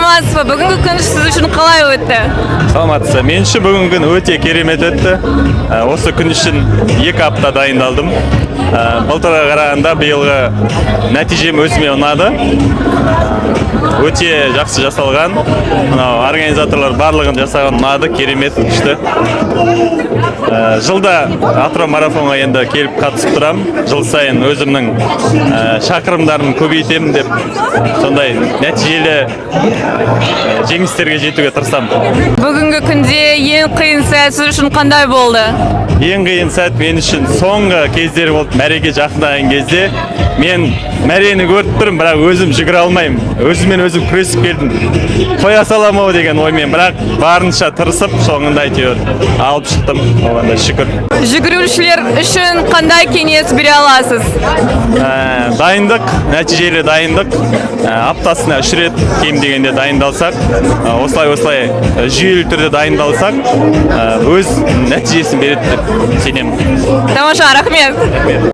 саламатсыз ба? Бүгінгі күн сіз үшін қалай өтті? Саламатсыз. Мен үшін бүгінгі күн өте керемет өтті. Осы күн үшін 2 апта дайындалдым. Былтырға қарағанда биылғы нәтижем өзіме ұнады. Өте жақсы жасалған. Организаторлар барлығын жасаған ұнады, керемет күшті. Жылда Атырау марафонға енді келіп қатысып тұрам. Жыл сайын өзімнің шақырымдарын көбейтемін деп, сондай нәтижелі жеңістерге жетуге тырысам. Бүгінгі күнде ең қиын сәт сіз үшін қандай болды? Ең қиын сәт мен үшін соңғы кездері болды. Мәреге жақындаған кезде мен мәрені көріп тұрмын, бірақ өзім жүгіре алмаймын. Өзіммен өзім күресіп келдім. Қоя салам ау деген оймен, бірақ барынша тырысып, соңында әйтеуір алып шықтым. Оған да шүкір. Жүгірушілер үшін қандай кеңес бере аласыз? Дайындық, нәтижелі дайындық. Аптасына 3 рет кем дегенде дайындалсақ, осылай жүйелі түрде дайындалсақ, өз нәтижесін береді деп сенемін. Тамаша, рахмет.